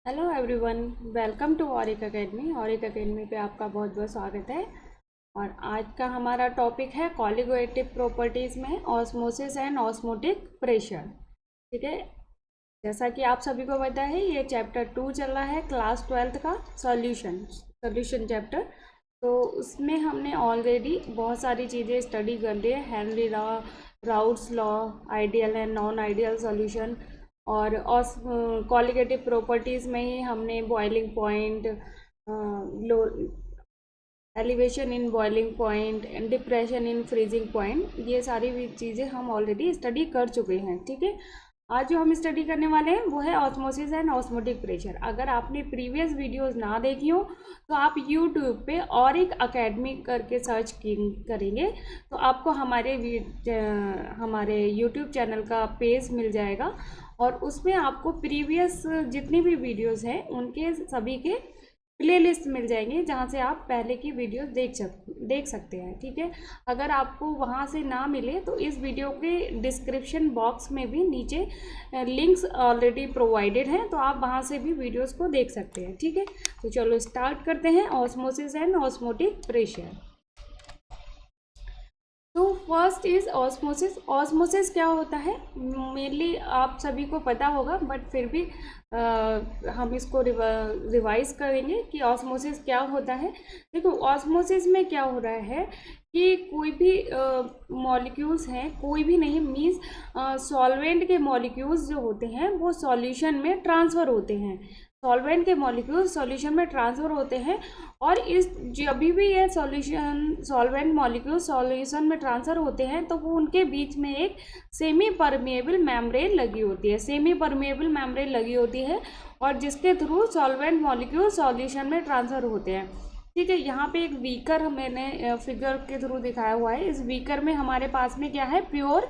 Hello everyone, welcome to Auric academy. Auric academy पे आपका बहुत बहुत स्वागत है। और आज का हमारा टॉपिक है कॉलिगेटिव प्रॉपर्टीज़ में ऑस्मोसिस एंड ऑस्मोटिक प्रेशर। ठीक है, जैसा कि आप सभी को पता है ये चैप्टर 2 चल रहा है, क्लास 12th का सॉल्यूशन चैप्टर। तो उसमें हमने ऑलरेडी बहुत सारी चीज़ें स्टडी कर ली है, Henry routes law, ideal and non ideal solution, और कॉलिगेटिव प्रॉपर्टीज़ में ही हमने boiling point, low elevation in boiling point, depression in freezing point, ये सारी भी चीज़ें हम ऑलरेडी स्टडी कर चुके हैं। ठीक है, आज जो हम स्टडी करने वाले हैं वो है ऑस्मोसिस एंड ऑस्मोटिक प्रेशर। अगर आपने प्रीवियस वीडियोस ना देखी हो तो आप यूट्यूब पे ऑरिक एकेडमी करके सर्च करेंगे तो आपको हमारे यूट्यूब चैनल का पेज मिल जाएगा, और उसमें आपको प्रीवियस जितनी भी वीडियोस हैं उनके सभी के प्लेलिस्ट मिल जाएंगे, जहाँ से आप पहले की वीडियो देख सकते हैं। ठीक है, अगर आपको वहाँ से ना मिले तो इस वीडियो के डिस्क्रिप्शन बॉक्स में भी नीचे लिंक्स ऑलरेडी प्रोवाइडेड हैं, तो आप वहाँ से भी वीडियोस को देख सकते हैं। ठीक है, तो चलो स्टार्ट करते हैं ऑस्मोसिस एंड ऑस्मोटिक प्रेशर। तो फर्स्ट इज ऑस्मोसिस। ऑस्मोसिस क्या होता है, मेनली आप सभी को पता होगा, बट फिर भी हम इसको रिवाइज करेंगे कि ऑस्मोसिस क्या होता है। देखो, ऑस्मोसिस में क्या हो रहा है कि कोई भी मॉलिक्यूल्स हैं, कोई भी नहीं मीन्स सॉल्वेंट के मॉलिक्यूल्स जो होते हैं वो सॉल्यूशन में ट्रांसफ़र होते हैं। सॉल्वेंट के मॉलिक्यूल सॉल्यूशन में ट्रांसफ़र होते हैं, और इस जब भी ये सॉल्वेंट मॉलिक्यूल सॉल्यूशन में ट्रांसफ़र होते हैं तो वो उनके बीच में एक सेमी परमिएबल मेम्ब्रेन लगी होती है। सेमी परमिएबल मेम्ब्रेन लगी होती है और जिसके थ्रू सॉल्वेंट मॉलिक्यूल सॉल्यूशन में ट्रांसफ़र होते हैं। ठीक है, यहाँ पे एक बीकर मैंने फिगर के थ्रू दिखाया हुआ है। इस बीकर में हमारे पास में क्या है, प्योर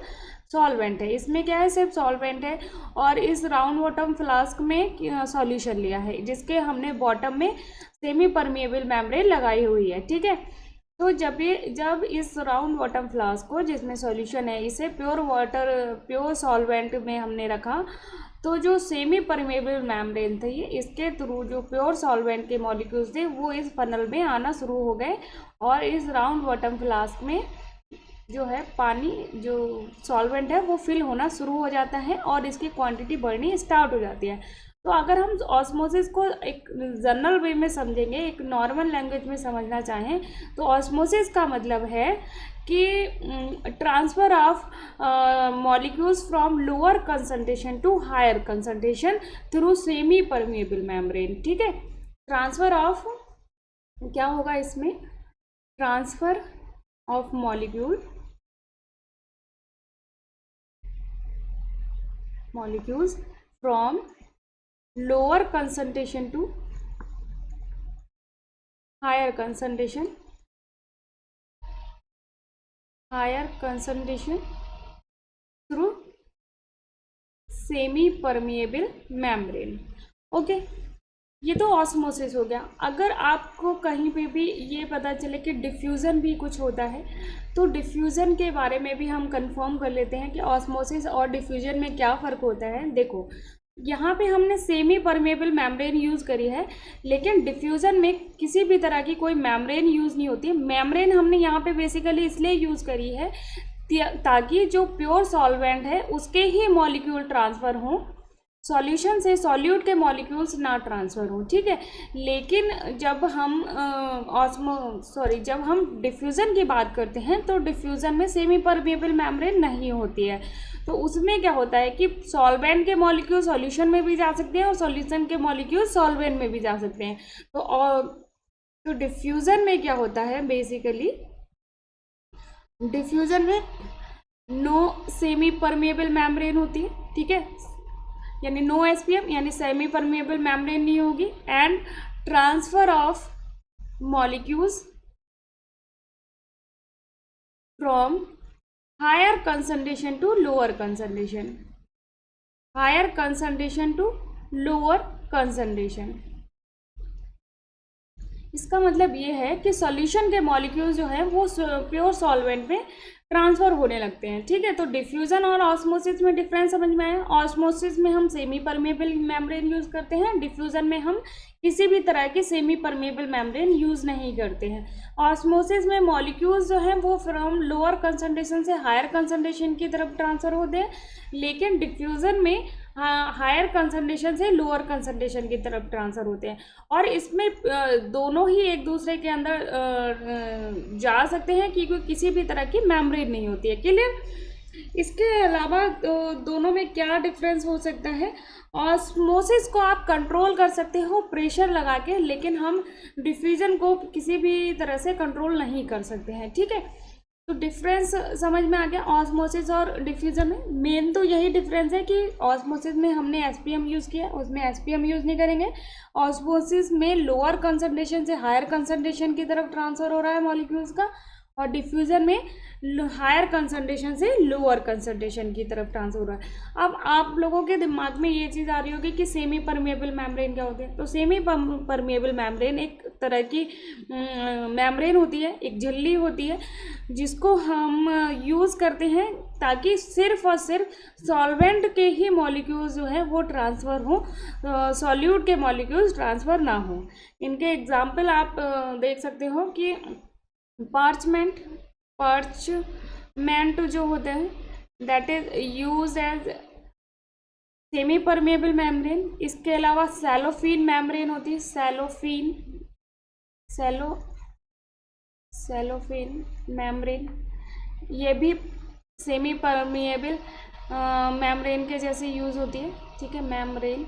सॉल्वेंट है। इसमें क्या है, सिर्फ सॉल्वेंट है, और इस राउंड बॉटम फ्लास्क में सॉल्यूशन लिया है जिसके हमने बॉटम में सेमी परमिएबल मेम्ब्रेन लगाई हुई है। ठीक है, तो जब इस राउंड बॉटम फ्लास्क को जिसमें सॉल्यूशन है इसे प्योर सॉल्वेंट में हमने रखा, तो जो सेमी परमेबल मेम्ब्रेन थे ये इसके थ्रू जो प्योर सॉल्वेंट के मॉलिक्यूल्स थे वो इस फनल में आना शुरू हो गए, और इस राउंड बॉटम फ्लास्क में जो है पानी, जो सॉल्वेंट है वो फिल होना शुरू हो जाता है और इसकी क्वांटिटी बढ़नी स्टार्ट हो जाती है। तो अगर हम ऑस्मोसिस को एक जनरल वे में समझेंगे, एक नॉर्मल लैंग्वेज में समझना चाहें, तो ऑस्मोसिस का मतलब है कि transfer of molecules from lower concentration to higher concentration through semi permeable membrane. ठीक है, ट्रांसफ़र ऑफ क्या होगा इसमें, transfer of molecules from lower concentration to higher concentration through semi permeable membrane। Okay, ये तो ऑस्मोसिस हो गया। अगर आपको कहीं पे भी ये पता चले कि डिफ्यूज़न भी कुछ होता है तो डिफ्यूज़न के बारे में भी हम कंफर्म कर लेते हैं कि ऑस्मोसिस और डिफ्यूज़न में क्या फ़र्क होता है। देखो, यहाँ पे हमने सेमी परमेबल मेम्ब्रेन यूज़ करी है, लेकिन डिफ्यूज़न में किसी भी तरह की कोई मेम्ब्रेन यूज़ नहीं होती। मेम्ब्रेन हमने यहाँ पे बेसिकली इसलिए यूज़ करी है ताकि जो प्योर सॉल्वेंट है उसके ही मॉलिक्यूल ट्रांसफ़र हों, सॉल्यूशन से सॉल्यूट के मॉलिक्यूल्स ना ट्रांसफ़र हों। ठीक है, लेकिन जब हम डिफ्यूज़न की बात करते हैं तो डिफ्यूज़न में सेमी परमिएबल मेम्ब्रेन नहीं होती है। तो उसमें क्या होता है कि सॉल्वेंट के मॉलिक्यूल सॉल्यूशन में भी जा सकते हैं और सॉल्यूशन के मॉलिक्यूल सॉल्वेंट में भी जा सकते हैं। तो डिफ्यूज़न में क्या होता है, बेसिकली डिफ्यूज़न में नो सेमी परमिएबल मेम्ब्रेन होती है। ठीक है, यानी नो एसपीएम, यानी सेमी परमिएबल मेम्ब्रेन नहीं होगी, and transfer of molecules from higher concentration to lower concentration, higher concentration to lower concentration. इसका मतलब ये है कि सॉल्यूशन के मॉलिक्यूल जो है वो प्योर सॉल्वेंट में ट्रांसफ़र होने लगते हैं। ठीक है, तो डिफ्यूज़न और ऑस्मोसिस में डिफरेंस समझ में आया। ऑस्मोसिस में हम सेमी परमेबल मेम्ब्रेन यूज़ करते हैं, डिफ्यूज़न में हम किसी भी तरह की सेमी परमेबल मेम्ब्रेन यूज़ नहीं करते हैं। ऑस्मोसिस में मॉलिक्यूल्स जो हैं वो फ्रॉम लोअर कंसंट्रेशन से हायर कंसंट्रेशन की तरफ ट्रांसफ़र होते हैं, लेकिन डिफ्यूज़न में हायर कंसंट्रेशन से लोअर कंसंट्रेशन की तरफ ट्रांसफ़र होते हैं। और इसमें दोनों ही एक दूसरे के अंदर जा सकते हैं कि कोई किसी भी तरह की मेम्ब्रेन नहीं होती है। क्लियर। इसके अलावा दोनों में क्या डिफरेंस हो सकता है? ऑस्मोसिस को आप कंट्रोल कर सकते हो प्रेशर लगा के, लेकिन हम डिफ्यूज़न को किसी भी तरह से कंट्रोल नहीं कर सकते हैं। ठीक है, तो डिफरेंस समझ में आ गया ऑस्मोसिस और डिफ्यूज़न में। मेन तो यही डिफरेंस है कि ऑस्मोसिस में हमने एसपीएम यूज़ किया, उसमें एसपीएम यूज़ नहीं करेंगे। ऑस्मोसिस में लोअर कंसंट्रेशन से हायर कंसंट्रेशन की तरफ ट्रांसफ़र हो रहा है मॉलिक्यूल्स का, और डिफ्यूज़न में हायर कंसंट्रेशन से लोअर कंसंट्रेशन की तरफ ट्रांसफर हो रहा है। अब आप लोगों के दिमाग में ये चीज़ आ रही होगी कि सेमी परमेबल मेम्ब्रेन क्या होती है। तो सेमी परमेबल मेम्ब्रेन एक तरह की मेम्ब्रेन होती है, एक झिल्ली होती है, जिसको हम यूज़ करते हैं ताकि सिर्फ और सिर्फ सॉल्वेंट के ही मॉलिक्यूल्स जो है वो ट्रांसफ़र हो, सॉल्यूट के मॉलिक्यूल्स ट्रांसफ़र ना हो। इनके एग्जाम्पल आप देख सकते हो कि पार्चमेंट जो होते हैं that is use as semi permeable membrane. इसके अलावा सेलोफिन मेम्ब्रेन होती है, सेलोफिन मेम्ब्रेन, ये भी सेमी परमेबल मेम्ब्रेन के जैसे यूज होती है। ठीक है, मेम्ब्रेन।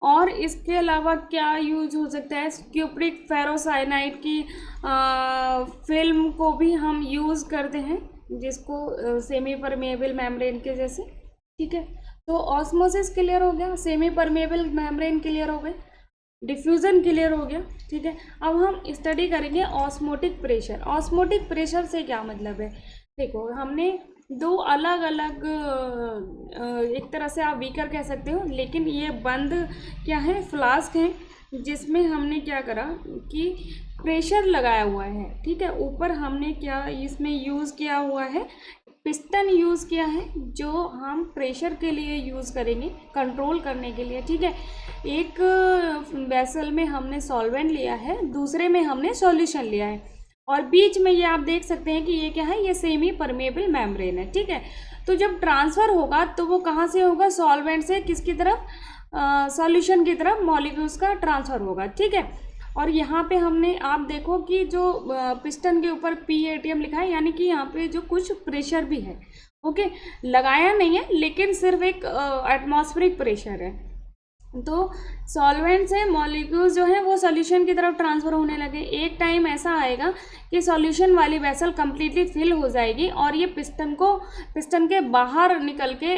और इसके अलावा क्या यूज हो सकता है? क्यूप्रिक फेरोसाइनाइड की फिल्म को भी हम यूज़ करते हैं, जिसको सेमी परमेबल मेम्ब्रेन के जैसे। ठीक है, तो ऑस्मोसिस क्लियर हो गया, सेमी परमेबल मेम्ब्रेन क्लियर हो गए, डिफ्यूज़न क्लियर हो गया। ठीक है, अब हम स्टडी करेंगे ऑस्मोटिक प्रेशर। ऑस्मोटिक प्रेशर से क्या मतलब है? देखो, हमने दो अलग अलग एक तरह से आप बीकर कह सकते हो, लेकिन ये बंद क्या है, फ्लास्क हैं, जिसमें हमने क्या करा कि प्रेशर लगाया हुआ है। ठीक है, ऊपर हमने क्या इसमें यूज़ किया हुआ है, पिस्टन यूज़ किया है, जो हम प्रेशर के लिए यूज़ करेंगे, कंट्रोल करने के लिए। ठीक है, एक वेसल में हमने सॉल्वेंट लिया है, दूसरे में हमने सॉल्यूशन लिया है, और बीच में ये आप देख सकते हैं कि ये क्या है, ये सेमी परमेबल मेम्ब्रेन है। ठीक है, तो जब ट्रांसफ़र होगा तो वो कहाँ से होगा? सॉल्वेंट से किसकी तरफ? सॉल्यूशन की तरफ मॉलिक्यूल्स का ट्रांसफ़र होगा। ठीक है, और यहाँ पे हमने आप देखो कि जो पिस्टन के ऊपर PATM लिखा है, यानी कि यहाँ पे जो कुछ प्रेशर भी है। ओके, लगाया नहीं है, लेकिन सिर्फ एक एटमॉस्फेरिक प्रेशर है। तो सॉल्वेंट से मॉलिक्यूल्स जो है वो सॉल्यूशन की तरफ ट्रांसफ़र होने लगे। एक टाइम ऐसा आएगा कि सॉल्यूशन वाली वेसल कम्प्लीटली फिल हो जाएगी, और ये पिस्टन के बाहर निकल के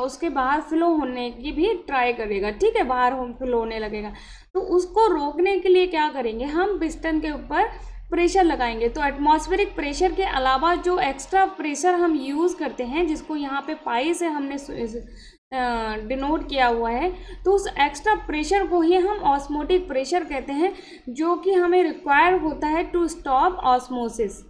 उसके बाहर फ्लो होने की भी ट्राई करेगा। ठीक है, बाहर फ्लो होने लगेगा। तो उसको रोकने के लिए क्या करेंगे? हम पिस्टन के ऊपर प्रेशर लगाएंगे। तो एटमॉस्फेरिक प्रेशर के अलावा जो एक्स्ट्रा प्रेशर हम यूज़ करते हैं, जिसको यहाँ पे पाई से हमने डिनोट किया हुआ है, तो उस एक्स्ट्रा प्रेशर को ही हम ऑस्मोटिक प्रेशर कहते हैं, जो कि हमें रिक्वायर होता है टू स्टॉप ऑस्मोसिस।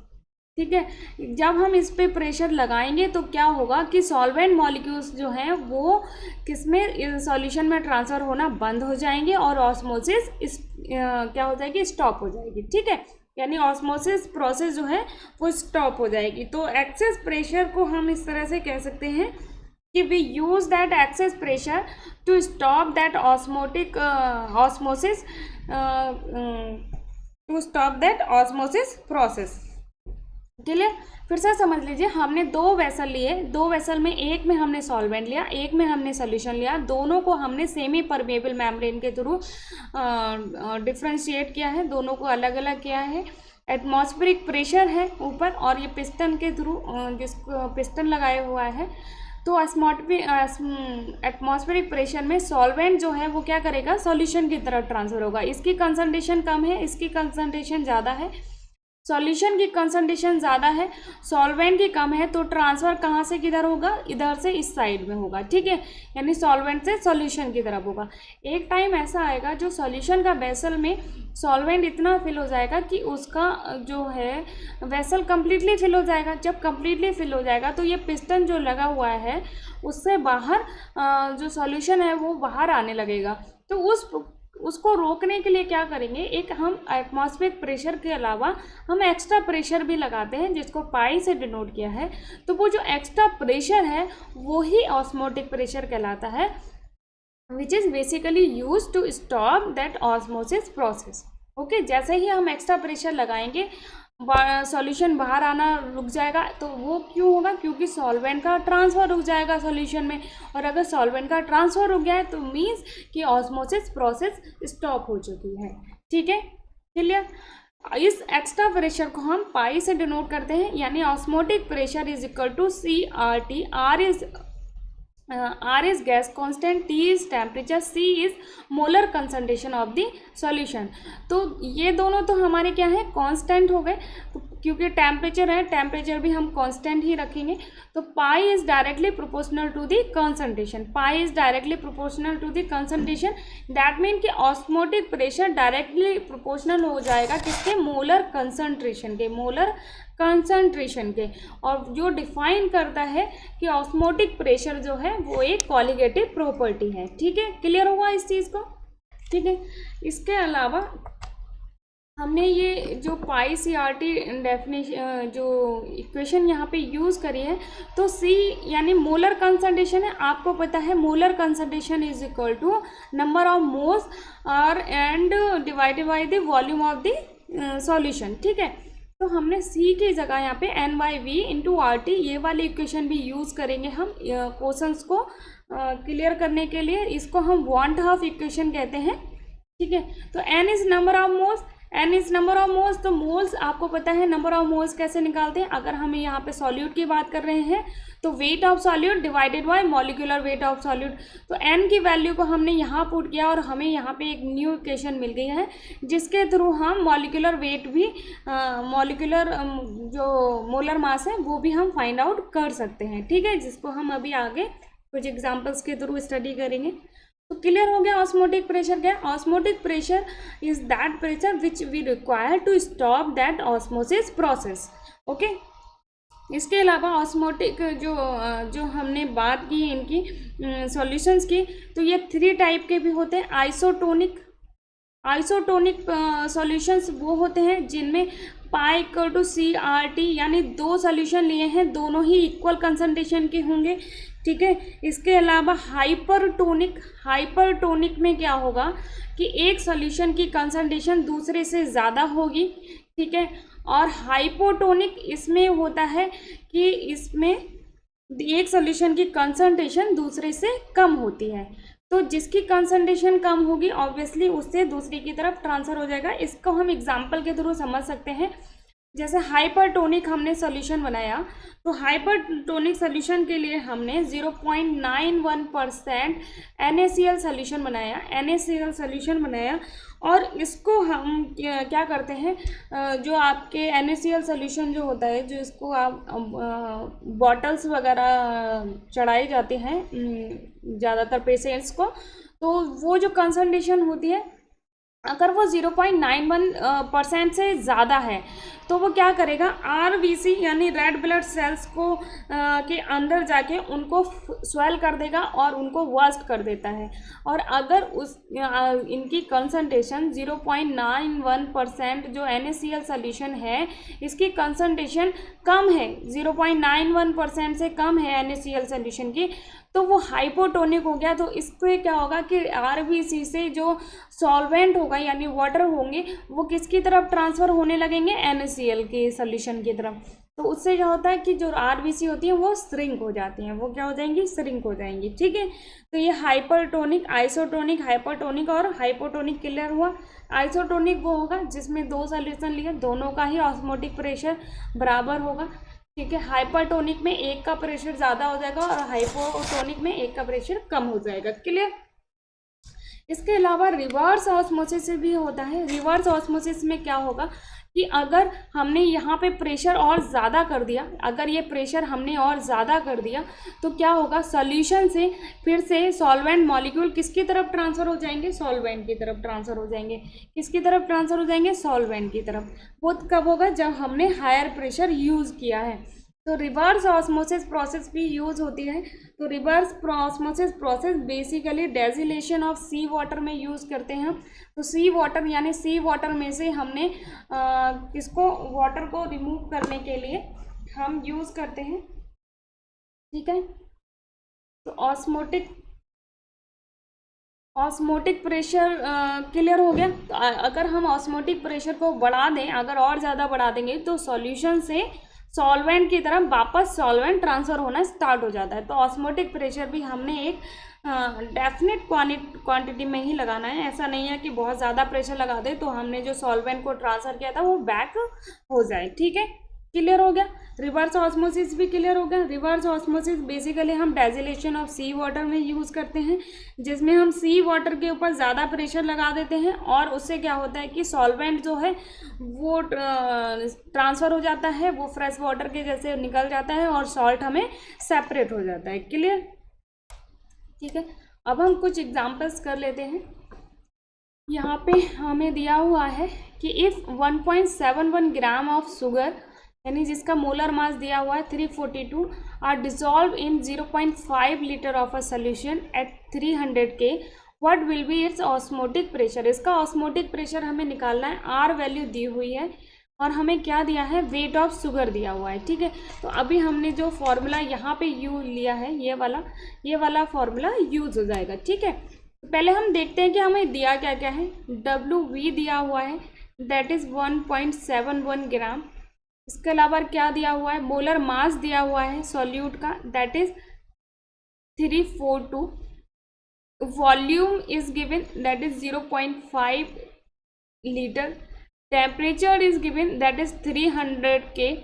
ठीक है, जब हम इस पे प्रेशर लगाएंगे तो क्या होगा कि सॉल्वेंट मॉलिक्यूल्स जो हैं वो किसमें, सॉल्यूशन में ट्रांसफ़र होना बंद हो जाएंगे, और ऑस्मोसिस क्या हो जाएगी? स्टॉप हो जाएगी। ठीक है, यानी ऑस्मोसिस प्रोसेस जो है वो स्टॉप हो जाएगी। तो एक्सेस प्रेशर को हम इस तरह से कह सकते हैं कि we use that excess pressure to stop that osmosis process। Clear? फिर से समझ लीजिए, हमने दो वेसल लिए, दो वेसल में एक में हमने सॉल्वेंट लिया, एक में हमने सॉल्यूशन लिया, दोनों को हमने सेमी परमेबल मेम्ब्रेन के थ्रू डिफ्रेंशिएट किया है, दोनों को अलग अलग किया है। एटमॉस्फेरिक प्रेशर है ऊपर, और ये पिस्टन के थ्रू जिसको पिस्टन लगाया हुआ है। तो एटमॉस्फेरिक प्रेशर में सॉल्वेंट जो है वो क्या करेगा? सॉल्यूशन की तरफ ट्रांसफ़र होगा। इसकी कंसंट्रेशन कम है, इसकी कंसंट्रेशन ज़्यादा है, सॉल्यूशन की कंसंट्रेशन ज़्यादा है, सॉल्वेंट की कम है, तो ट्रांसफ़र कहाँ से किधर होगा, इधर से इस साइड में होगा, ठीक है, यानी सॉल्वेंट से सॉल्यूशन की तरफ होगा। एक टाइम ऐसा आएगा जो सॉल्यूशन का वेसल में सॉल्वेंट इतना फिल हो जाएगा कि उसका जो है वेसल कम्प्लीटली फिल हो जाएगा। जब कम्प्लीटली फिल हो जाएगा तो ये पिस्टन जो लगा हुआ है उससे बाहर जो सॉल्यूशन है वो बाहर आने लगेगा। तो उसको रोकने के लिए क्या करेंगे, एक हम एटमॉस्फेरिक प्रेशर के अलावा हम एक्स्ट्रा प्रेशर भी लगाते हैं, जिसको पाई से डिनोट किया है। तो वो जो एक्स्ट्रा प्रेशर है वो ही ऑस्मोटिक प्रेशर कहलाता है, which is basically use to stop that osmosis process. Okay, जैसे ही हम एक्स्ट्रा प्रेशर लगाएंगे सॉल्यूशन बाहर आना रुक जाएगा। तो वो क्यों होगा, क्योंकि सॉल्वेंट का ट्रांसफ़र रुक जाएगा सॉल्यूशन में, और अगर सॉल्वेंट का ट्रांसफ़र रुक गया है तो मीन्स कि ऑस्मोसिस प्रोसेस स्टॉप हो चुकी है, ठीक है, क्लियर। इस एक्स्ट्रा प्रेशर को हम पाई से डिनोट करते हैं, यानी osmotic pressure is equal to CRT। R is gas constant, T is temperature, C is molar concentration of the solution। तो ये दोनों तो हमारे क्या है, कांस्टेंट हो गए, तो क्योंकि टेम्परेचर है, टेम्परेचर भी हम कांस्टेंट ही रखेंगे। तो pi is directly proportional to the concentration, pi is directly proportional to the concentration. That mean कि ऑस्मोटिक प्रेशर डायरेक्टली प्रोपोर्शनल हो जाएगा किसके, मोलर कंसंट्रेशन के, मोलर कंसंट्रेशन के। और जो डिफाइन करता है कि ऑस्मोटिक प्रेशर जो है वो एक कॉलिगेटिव प्रॉपर्टी है, ठीक है, क्लियर हुआ इस चीज़ को, ठीक है। इसके अलावा हमने ये जो पाई CRT डेफिनेशन जो इक्वेशन यहाँ पे यूज़ करी है, तो C यानी मोलर कंसंट्रेशन है। आपको पता है molar concentration is equal to number of moles और and divided by the volume of the solution, ठीक है। तो हमने C की जगह यहाँ पे N/V इंटू RT ये वाली इक्वेशन भी यूज़ करेंगे हम क्वेश्चंस को क्लियर करने के लिए। इसको हम वांट हाफ इक्वेशन कहते हैं, ठीक है। तो N is number of moles, N is number of moles. तो मोल्स आपको पता है नंबर ऑफ मोल्स कैसे निकालते हैं, अगर हम यहाँ पे सॉल्यूट की बात कर रहे हैं तो weight of solute divided by molecular weight of solute. तो N की वैल्यू को हमने यहाँ पुट किया और हमें यहाँ पे एक न्यू इक्वेशन मिल गई है, जिसके थ्रू हम मॉलिक्यूलर वेट भी मॉलिक्यूलर जो मोलर मास है वो भी हम फाइंड आउट कर सकते हैं, ठीक है, जिसको हम अभी आगे कुछ एग्जाम्पल्स के थ्रू स्टडी करेंगे। तो क्लियर हो गया ऑस्मोटिक प्रेशर क्या है। Osmotic pressure is that pressure which we require to stop that osmosis process, okay. इसके अलावा ऑस्मोटिक जो हमने बात की इनकी सॉल्यूशंस की, तो ये 3 टाइप के भी होते हैं। आइसोटोनिक सॉल्यूशंस वो होते हैं जिनमें पाई इक्वल टू CRT, यानी 2 सॉल्यूशन लिए हैं, दोनों ही इक्वल कंसंट्रेशन के होंगे, ठीक है। इसके अलावा हाइपरटोनिक में क्या होगा कि एक सॉल्यूशन की कंसंट्रेशन दूसरे से ज़्यादा होगी, ठीक है। और हाइपोटोनिक इसमें होता है कि इसमें एक सॉल्यूशन की कंसंट्रेशन दूसरे से कम होती है। तो जिसकी कंसंट्रेशन कम होगी ऑब्वियसली उससे दूसरी की तरफ ट्रांसफ़र हो जाएगा। इसको हम एग्जांपल के थ्रू समझ सकते हैं। जैसे हाइपरटोनिक हमने सॉल्यूशन बनाया, तो हाइपरटोनिक सॉल्यूशन के लिए हमने 0.91% NaCl सॉल्यूशन बनाया, और इसको हम क्या करते हैं, जो आपके NaCl सॉल्यूशन जो होता है, जो इसको आप बॉटल्स वगैरह चढ़ाई जाती हैं ज़्यादातर पेशेंट्स को, तो वो जो कंसंट्रेशन होती है अगर वो 0.91% से ज़्यादा है तो वो क्या करेगा, RBC यानी रेड ब्लड सेल्स को के अंदर जाके उनको स्वेल कर देगा और उनको वर्स्ट कर देता है। और अगर इनकी कंसंट्रेशन 0.91% जो NaCl सॉल्यूशन है इसकी कंसंट्रेशन कम है, 0.91% से कम है NaCl सॉल्यूशन की, तो वो हाइपोटोनिक हो गया। तो इसको क्या होगा कि RBC से जो सॉल्वेंट होगा यानी वाटर होंगे वो किसकी तरफ ट्रांसफ़र होने लगेंगे, NaCl के सॉल्यूशन की तरफ। तो उससे क्या होता है कि जो RBC होती है वो श्रिंक हो जाती हैं, वो क्या हो जाएंगी, श्रिंक हो जाएंगी, ठीक है। तो ये हाइपरटोनिक, आइसोटोनिक, हाइपरटोनिक और हाइपोटोनिक क्लियर हुआ। आइसोटोनिक वो होगा जिसमें 2 सॉल्यूशन लिए, दोनों का ही ऑस्मोटिक प्रेशर बराबर होगा, ठीक है। हाइपरटोनिक में एक का प्रेशर ज़्यादा हो जाएगा और हाइपोटोनिक में एक का प्रेशर कम हो जाएगा, क्लियर। इसके अलावा रिवर्स ऑस्मोसिस से भी होता है। रिवर्स ऑस्मोसिस में क्या होगा कि अगर हमने यहाँ पे प्रेशर और ज़्यादा कर दिया, अगर ये प्रेशर हमने और ज़्यादा कर दिया तो क्या होगा, सॉल्यूशन से फिर से सॉल्वेंट मॉलिक्यूल किसकी तरफ ट्रांसफ़र हो जाएंगे, सॉल्वेंट की तरफ ट्रांसफ़र हो जाएंगे। किसकी तरफ ट्रांसफ़र हो जाएंगे, सॉल्वेंट की तरफ। वो कब होगा, जब हमने हायर प्रेशर यूज़ किया है। तो रिवर्स ऑस्मोसिस प्रोसेस भी यूज़ होती है। तो reverse osmosis process basically desalination of sea water में यूज़ करते हैं। तो सी वाटर यानी सी वाटर में से हमने किसको, वाटर को रिमूव करने के लिए हम यूज़ करते हैं। ठीक है, तो ऑस्मोटिक प्रेशर क्लियर हो गया। तो अगर हम ऑस्मोटिक प्रेशर को बढ़ा दें, अगर और ज़्यादा बढ़ा देंगे तो सॉल्यूशन से सॉल्वेंट की तरफ वापस सॉल्वेंट ट्रांसफ़र होना स्टार्ट हो जाता है। तो ऑस्मोटिक प्रेशर भी हमने एक डेफिनेट क्वांटिटी में ही लगाना है। ऐसा नहीं है कि बहुत ज़्यादा प्रेशर लगा दे तो हमने जो सॉल्वेंट को ट्रांसफ़र किया था वो बैक हो जाए। ठीक है, क्लियर हो गया। रिवर्स ऑस्मोसिस भी क्लियर हो गया। रिवर्स ऑस्मोसिस बेसिकली हम डेजिलेशन ऑफ सी वाटर में यूज़ करते हैं, जिसमें हम सी वाटर के ऊपर ज़्यादा प्रेशर लगा देते हैं और उससे क्या होता है कि सॉल्वेंट जो है वो ट्रांसफ़र हो जाता है, वो फ्रेश वाटर के जैसे निकल जाता है और सॉल्ट हमें सेपरेट हो जाता है। क्लियर, ठीक है। अब हम कुछ एग्जांपल्स कर लेते हैं। यहाँ पे हमें दिया हुआ है कि इफ़ 1.71 ग्राम ऑफ शुगर, यानी जिसका मोलर मास दिया हुआ है 342, are dissolve in 0.5 litre of a solution at 300 K, what will be its osmotic pressure. इसका ऑस्मोटिक प्रेशर हमें निकालना है। आर वैल्यू दी हुई है और हमें क्या दिया है, वेट ऑफ शुगर दिया हुआ है। ठीक है, तो अभी हमने जो फॉर्मूला यहाँ पे यूज लिया है, ये वाला फॉर्मूला यूज हो जाएगा। ठीक है, तो पहले हम देखते हैं कि हमें दिया क्या क्या है। WV दिया हुआ है, दैट इज़ 1.71 ग्राम। इसके अलावा क्या दिया हुआ है, मोलर मास दिया हुआ है सॉल्यूट का, that is 342। Volume is given, that is 0.5 litre. Temperature is given, that is 300 K,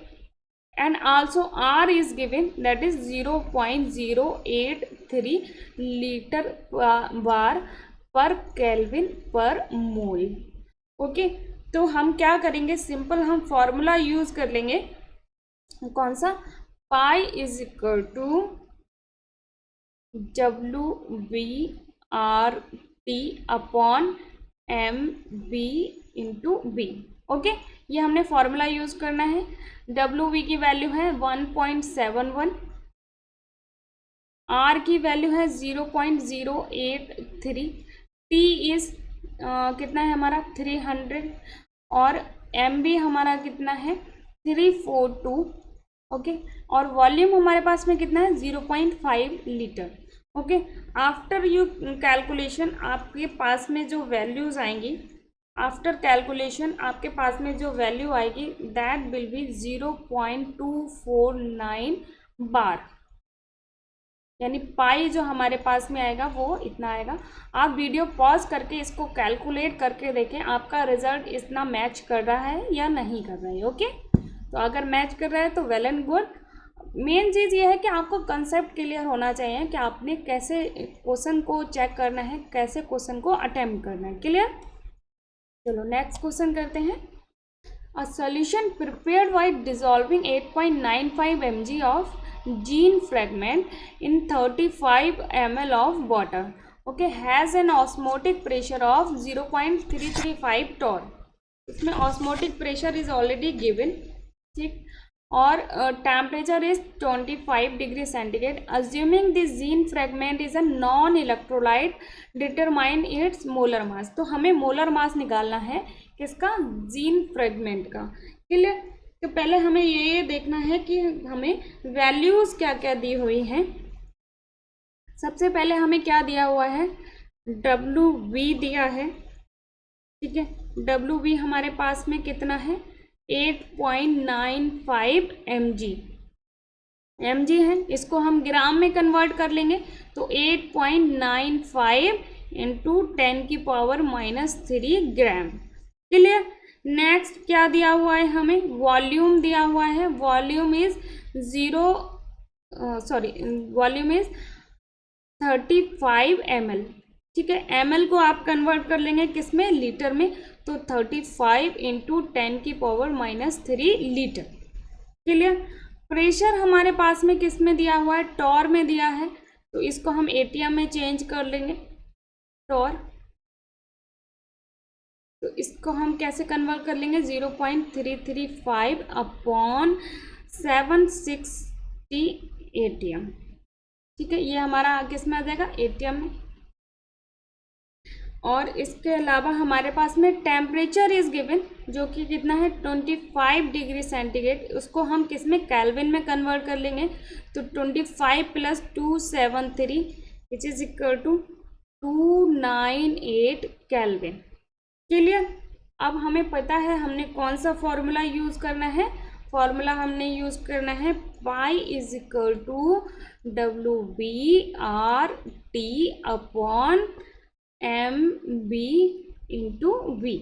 and also R is given, that is 0.083 liter bar per Kelvin per mole। Okay, तो हम क्या करेंगे, simple हम formula use कर लेंगे। कौन सा, pi is equal to WV/RT upon MV into B। Okay, ये हमने फॉर्मूला यूज करना है। WV की वैल्यू है 1.71, R की वैल्यू है 0.083, T इज कितना है हमारा 300 और MB हमारा कितना है 342। ओके, और वॉल्यूम हमारे पास में कितना है 0.5 litre. Okay, after you calculation आपके पास में जो वैल्यूज़ आएंगी, आफ्टर कैलकुलेशन आपके पास में जो वैल्यू आएगी दैट विल बी 0.249 बार, यानी पाई जो हमारे पास में आएगा वो इतना आएगा। आप वीडियो पॉज करके इसको कैलकुलेट करके देखें आपका रिजल्ट इतना मैच कर रहा है या नहीं कर रहा है। ओके, तो अगर मैच कर रहा है तो वेल एंड गुड। मेन चीज़ ये है कि आपको कंसेप्ट क्लियर होना चाहिए कि आपने कैसे क्वेश्चन को चेक करना है, कैसे क्वेश्चन को अटेम्प्ट करना है। क्लियर, चलो नेक्स्ट क्वेश्चन करते हैं। A solution prepared by dissolving 8.95 mg of gene fragment in 35 ml of water, okay, has an osmotic pressure of 0.335 torr। इसमें osmotic pressure is already given, ठीक, और temperature is 25 degree centigrade. assuming this gene fragment is a non electrolyte, determine its molar mass। तो हमें molar mass निकालना है किसका, gene fragment का। Clear, तो पहले हमें ये देखना है कि हमें वैल्यूज़ क्या क्या दी हुई हैं। सबसे पहले हमें क्या दिया हुआ है, WV दिया है। ठीक है, WV हमारे पास में कितना है 8.95 mg है। इसको हम ग्राम में कन्वर्ट कर लेंगे तो 8.95 इंटू 10⁻³ ग्राम। क्लियर, नेक्स्ट क्या दिया हुआ है हमें, वॉल्यूम दिया हुआ है। Volume is 35 ml। ठीक है। ml को आप कन्वर्ट कर लेंगे किस में, लीटर में, तो 35 इंटू 10⁻³ लीटर। क्लियर। प्रेशर हमारे पास में किस में दिया हुआ है, टॉर में दिया है, तो इसको हम एटीएम में चेंज कर लेंगे, टॉर। तो इसको हम कैसे कन्वर्ट कर लेंगे, 0.335 अपॉन 760 एटीएम। ठीक है, ये हमारा किस में आ जाएगा, एटीएम में। और इसके अलावा हमारे पास में टेम्परेचर इज गिवन, जो कि कितना है 25 डिग्री सेंटीग्रेड, उसको हम किस में, केल्विन में कन्वर्ट कर लेंगे, तो 25 + 273 which is equal to 298 kelvin. Clear. अब हमें पता है हमने कौन सा फॉर्मूला यूज़ करना है, फॉर्मूला हमने यूज़ करना है pi is equal to WB/T upon MB into V।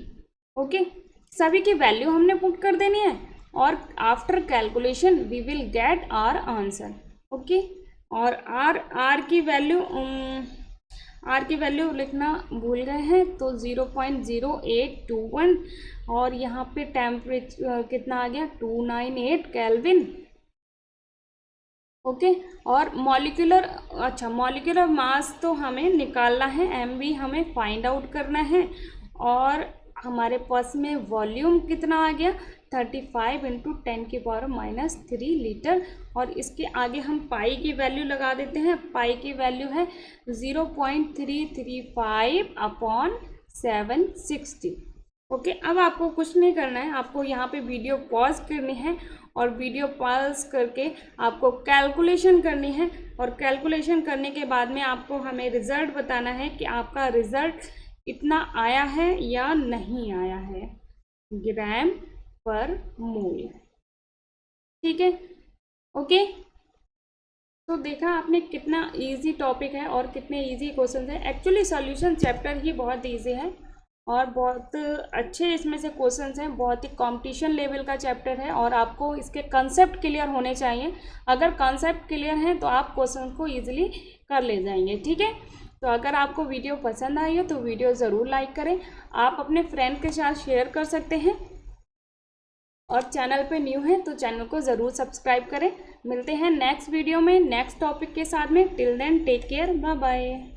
Okay, सभी की वैल्यू हमने पुट कर देनी है और after calculation we will get our answer. Okay, और आर की वैल्यू लिखना भूल गए हैं, तो 0.0821 और यहाँ पे टेम्परेचर कितना आ गया, 298 केल्विन। ओके, और मॉलिक्यूलर मास तो हमें निकालना है, MB हमें फाइंड आउट करना है, और हमारे पास में वॉल्यूम कितना आ गया, 35 इंटू 10⁻³ लीटर। और इसके आगे हम पाई की वैल्यू लगा देते हैं, पाई की वैल्यू है 0.335 अपॉन 760। ओके, अब आपको कुछ नहीं करना है, आपको यहाँ पे वीडियो पॉज करनी है और वीडियो पॉज करके आपको कैलकुलेशन करनी है, और कैलकुलेशन करने के बाद में आपको हमें रिज़ल्ट बताना है कि आपका रिज़ल्ट इतना आया है या नहीं आया है, ग्राम पर मोल। ठीक है। ओके, तो देखा आपने कितना इजी टॉपिक है और कितने इजी क्वेश्चन है। एक्चुअली सॉल्यूशन चैप्टर ही बहुत इजी है और बहुत अच्छे इसमें से क्वेश्चंस हैं, बहुत ही कंपटीशन लेवल का चैप्टर है, और आपको इसके कंसेप्ट क्लियर होने चाहिए। अगर कंसेप्ट क्लियर हैं तो आप क्वेश्चन को इजीली कर ले जाएंगे। ठीक है, तो अगर आपको वीडियो पसंद आई हो तो वीडियो ज़रूर लाइक करें, आप अपने फ्रेंड के साथ शेयर कर सकते हैं, और चैनल पे न्यू है तो चैनल को ज़रूर सब्सक्राइब करें। मिलते हैं नेक्स्ट वीडियो में नेक्स्ट टॉपिक के साथ में। Till then take care, bye bye.